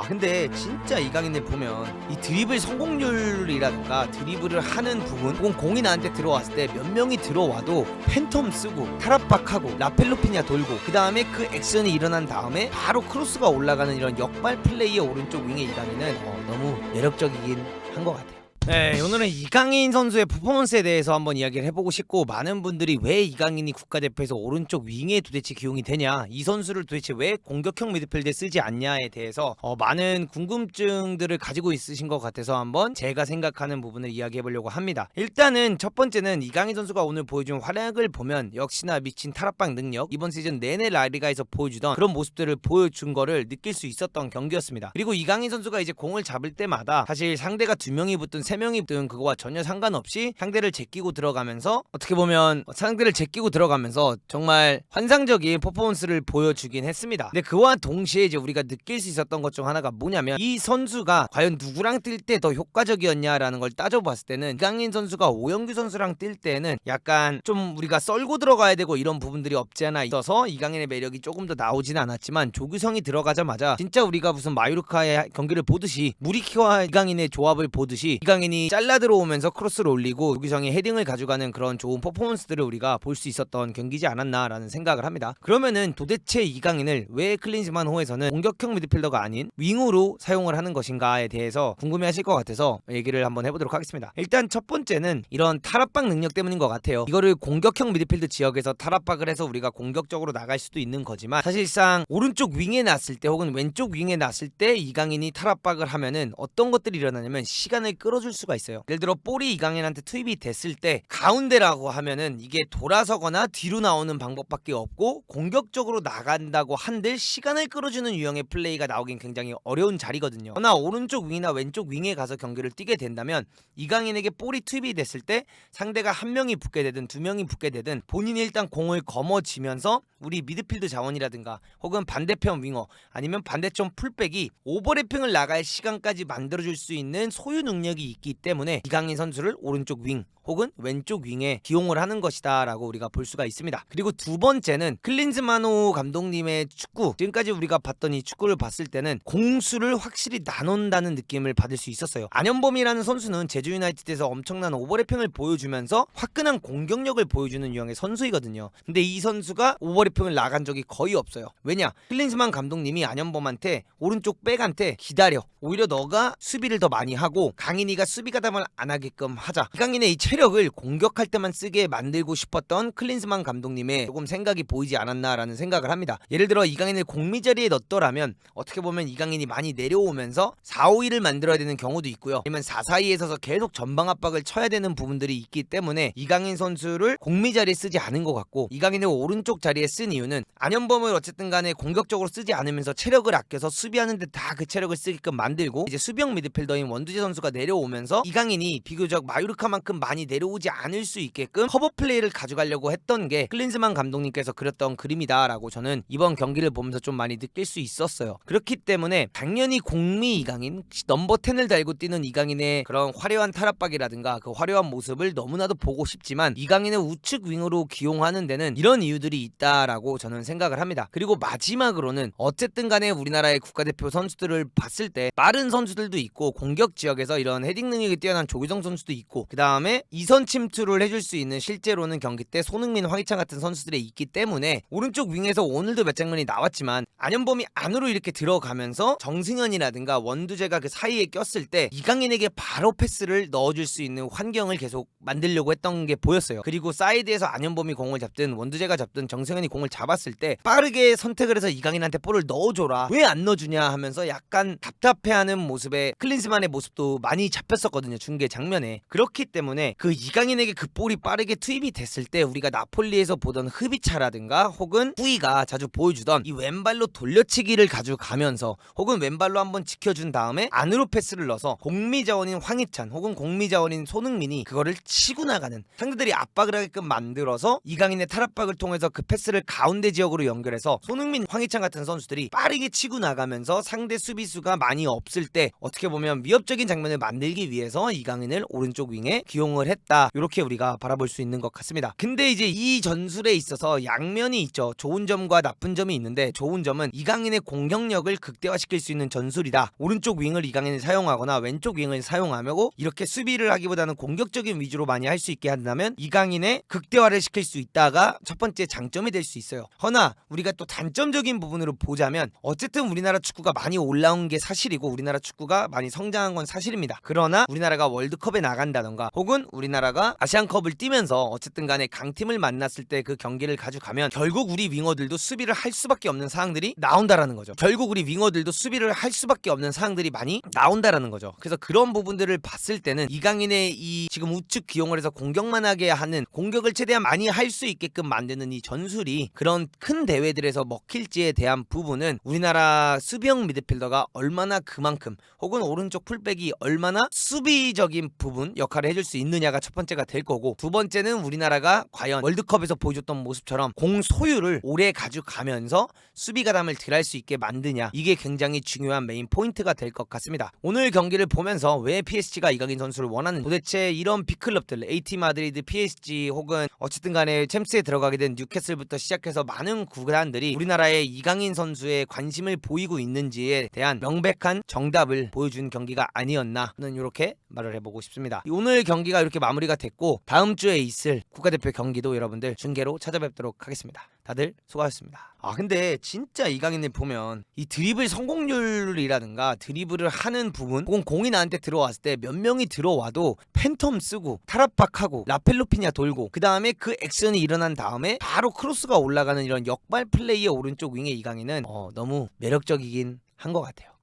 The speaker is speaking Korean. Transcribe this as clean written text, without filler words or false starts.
근데 진짜 이강인을 보면 이 드리블 성공률이라든가 드리블을 하는 부분, 혹은 공이 나한테 들어왔을 때 몇 명이 들어와도 팬텀 쓰고 탈압박하고 라펠로피냐 돌고, 그 다음에 그 액션이 일어난 다음에 바로 크로스가 올라가는 이런 역발 플레이의 오른쪽 윙의 이강인은 너무 매력적이긴 한 것 같아요. 네, 오늘은 이강인 선수의 퍼포먼스에 대해서 한번 이야기를 해보고 싶고, 많은 분들이 왜 이강인이 국가대표에서 오른쪽 윙에 도대체 기용이 되냐, 이 선수를 도대체 왜 공격형 미드필드에 쓰지 않냐에 대해서 많은 궁금증들을 가지고 있으신 것 같아서 한번 제가 생각하는 부분을 이야기해보려고 합니다. 일단은 첫 번째는 이강인 선수가 오늘 보여준 활약을 보면 역시나 미친 탈압박 능력, 이번 시즌 내내 라리가에서 보여주던 그런 모습들을 보여준 거를 느낄 수 있었던 경기였습니다. 그리고 이강인 선수가 이제 공을 잡을 때마다 사실 상대가 2명이 붙든 3명이 붙든 그거와 전혀 상관없이 상대를 제끼고 들어가면서, 어떻게 보면 상대를 제끼고 들어가면서 정말 환상적인 퍼포먼스를 보여주긴 했습니다. 근데 그와 동시에 이제 우리가 느낄 수 있었던 것 중 하나가 뭐냐면, 이 선수가 과연 누구랑 뛸 때 더 효과적이었냐라는 걸 따져봤을 때는 이강인 선수가 오영규 선수랑 뛸 때는 약간 좀 우리가 썰고 들어가야 되고 이런 부분들이 없지 않아 있어서 이강인의 매력이 조금 더 나오진 않았지만, 조규성이 들어가자마자 진짜 우리가 무슨 마요르카의 경기를 보듯이, 무리키와 이강인의 조합을 보듯이 이강인이 잘라 들어오면서 크로스를 올리고 조규성이 헤딩을 가져가는 그런 좋은 퍼포먼스들을 우리가 볼 수 있었던 경기지 않았나라는 생각을 합니다. 그러면은 도대체 이강인을 왜 클린스만호에서는 공격형 미드필더가 아닌 윙으로 사용을 하는 것인가에 대해서 궁금해하실 것 같아서 얘기를 한번 해보도록 하겠습니다. 일단 첫 번째는 이런 탈압박 능력 때문인 것 같아요. 이거를 공격형 미드필드 지역에서 탈압박을 해서 우리가 공격적으로 나갈 수도 있는 거지만, 사실상 오른쪽 윙에 놨을 때 혹은 왼쪽 윙에 놨을 때 이강인이 탈압박을 하면은 어떤 것들이 일어나냐면 시간을 끌어줄 수가 있어요. 예를 들어 볼이 이강인한테 투입이 됐을 때 가운데라고 하면은 이게 돌아서거나 뒤로 나오는 방법밖에 없고, 공격적으로 나간다고 한들 시간을 끌어주는 유형의 플레이가 나오긴 굉장히 어려운 자리거든요. 그러나 오른쪽 윙이나 왼쪽 윙에 가서 경기를 뛰게 된다면 이강인에게 볼이 투입이 됐을 때 상대가 한 명이 붙게 되든 2명이 붙게 되든 본인이 일단 공을 거머쥐면서 우리 미드필드 자원이라든가 혹은 반대편 윙어 아니면 반대쪽 풀백이 오버래핑을 나갈 시간까지 만들어줄 수 있는 소유 능력이 있기 때문에 이강인 선수를 오른쪽 윙 혹은 왼쪽 윙에 기용을 하는 것이다 라고 우리가 볼 수가 있습니다. 그리고 두 번째는 클린스만호 감독님의 축구, 지금까지 우리가 봤던 이 축구를 봤을 때는 공수를 확실히 나눈다는 느낌을 받을 수 있었어요. 안현범이라는 선수는 제주 유나이티드에서 엄청난 오버래핑을 보여주면서 화끈한 공격력을 보여주는 유형의 선수이거든요. 근데 이 선수가 오버래핑을 나간 적이 거의 없어요. 왜냐? 클린스만 감독님이 안현범한테, 오른쪽 백한테 기다려, 오히려 너가 수비를 더 많이 하고 강인이가 수비 가담을 안 하게끔 하자, 이강인의 이 체력을 공격할 때만 쓰게 만들고 싶었던 클린스만 감독님의 조금 생각이 보이지 않았나라는 생각을 합니다. 예를 들어 이강인을 공미 자리에 넣었더라면 어떻게 보면 이강인이 많이 내려오면서 4-5-2를 만들어야 되는 경우도 있고요, 아니면 4-4-2에 서서 계속 전방 압박을 쳐야 되는 부분들이 있기 때문에 이강인 선수를 공미 자리에 쓰지 않은 것 같고, 이강인을 오른쪽 자리에 쓴 이유는 안현범을 어쨌든 간에 공격적으로 쓰지 않으면서 체력을 아껴서 수비하는데 다 그 체력을 쓰게끔 만들고, 이제 수비형 미드필더인 원두재 선수가 내려오면서 이강인이 비교적 마요르카만큼 많이 내려오지 않을 수 있게끔 커버 플레이를 가져가려고 했던 게 클린스만 감독님께서 그렸던 그림이다 라고 저는 이번 경기를 보면서 좀 많이 느낄 수 있었어요. 그렇기 때문에 당연히 공미 이강인, 넘버 10을 달고 뛰는 이강인의 그런 화려한 탈압박이라든가 그 화려한 모습을 너무나도 보고 싶지만, 이강인을 우측 윙으로 기용하는 데는 이런 이유들이 있다라고 저는 생각을 합니다. 그리고 마지막으로는 어쨌든 간에 우리나라의 국가대표 선수들을 봤을 때 빠른 선수들도 있고 공격 지역에서 이런 헤딩 능력이 뛰어난 조규성 선수도 있고, 그 다음에 이선 침투를 해줄 수 있는, 실제로는 경기 때 손흥민, 황희찬 같은 선수들이 있기 때문에 오른쪽 윙에서 오늘도 몇 장면이 나왔지만 안현범이 안으로 이렇게 들어가면서 정승현이라든가 원두재가 그 사이에 꼈을 때 이강인에게 바로 패스를 넣어줄 수 있는 환경을 계속 만들려고 했던 게 보였어요. 그리고 사이드에서 안현범이 공을 잡든 원두재가 잡든 정승현이 공을 잡았을 때 빠르게 선택을 해서 이강인한테 볼을 넣어줘라, 왜 안 넣어주냐 하면서 약간 답답해하는 모습에 클린스만의 모습도 많이 잡혔었거든요, 중계 장면에. 그렇기 때문에 그 이강인에게 그 볼이 빠르게 투입이 됐을 때 우리가 나폴리에서 보던 흐비차라든가 혹은 후이가 자주 보여주던 이 왼발로 돌려치기를 가져가면서 혹은 왼발로 한번 지켜준 다음에 안으로 패스를 넣어서 공미자원인 황희찬 혹은 공미자원인 손흥민이 그거를 치고 나가는, 상대들이 압박을 하게끔 만들어서 이강인의 탈압박을 통해서 그 패스를 가운데 지역으로 연결해서 손흥민, 황희찬 같은 선수들이 빠르게 치고 나가면서 상대 수비수가 많이 없을 때 어떻게 보면 위협적인 장면을 만들기 만들기 위해서 이강인을 오른쪽 윙에 기용을 했다. 이렇게 우리가 바라볼 수 있는 것 같습니다. 근데 이제 이 전술에 있어서 양면이 있죠. 좋은 점과 나쁜 점이 있는데, 좋은 점은 이강인의 공격력을 극대화시킬 수 있는 전술이다. 오른쪽 윙을 이강인이 사용하거나 왼쪽 윙을 사용하고 이렇게 수비를 하기보다는 공격적인 위주로 많이 할 수 있게 한다면 이강인의 극대화를 시킬 수 있다가 첫 번째 장점이 될 수 있어요. 허나 우리가 또 단점적인 부분으로 보자면, 어쨌든 우리나라 축구가 많이 올라온 게 사실이고 우리나라 축구가 많이 성장한 건 사실입니다. 그러나 우리나라가 월드컵에 나간다던가 혹은 우리나라가 아시안컵을 뛰면서 어쨌든 간에 강팀을 만났을 때 그 경기를 가져가면 결국 우리 윙어들도 수비를 할 수밖에 없는 상황들이 나온다라는 거죠. 결국 우리 윙어들도 수비를 할 수밖에 없는 상황들이 많이 나온다라는 거죠. 그래서 그런 부분들을 봤을 때는 이강인의 이 지금 우측 기용을 해서 공격만 하게 하는, 공격을 최대한 많이 할 수 있게끔 만드는 이 전술이 그런 큰 대회들에서 먹힐지에 대한 부분은 우리나라 수비형 미드필더가 얼마나 그만큼, 혹은 오른쪽 풀백이 얼마나 수비적인 부분 역할을 해줄 수 있느냐가 첫 번째가 될 거고, 두 번째는 우리나라가 과연 월드컵에서 보여줬던 모습처럼 공 소유를 오래 가져가면서 수비 가담을 덜 할 수 있게 만드냐, 이게 굉장히 중요한 메인 포인트가 될 것 같습니다. 오늘 경기를 보면서 왜 PSG가 이강인 선수를 원하는, 도대체 이런 빅클럽들 AT 마드리드, PSG 혹은 어쨌든 간에 챔스에 들어가게 된 뉴캐슬부터 시작해서 많은 구단들이 우리나라의 이강인 선수에 관심을 보이고 있는지에 대한 명백한 정답을 보여준 경기가 아니었나는 이렇게 말을 해보고 싶습니다. 오늘 경기가 이렇게 마무리가 됐고, 다음 주에 있을 국가대표 경기도 여러분들 중계로 찾아뵙도록 하겠습니다. 다들 수고하셨습니다. 근데 진짜 이강인을 보면 이 드리블 성공률이라든가 드리블을 하는 부분, 혹은 공이 나한테 들어왔을 때 몇 명이 들어와도 팬텀 쓰고 타락박하고 라펠로피냐 돌고, 그 다음에 그 액션이 일어난 다음에 바로 크로스가 올라가는 이런 역발 플레이의 오른쪽 윙의 이강인은 너무 매력적이긴 한 것 같아요.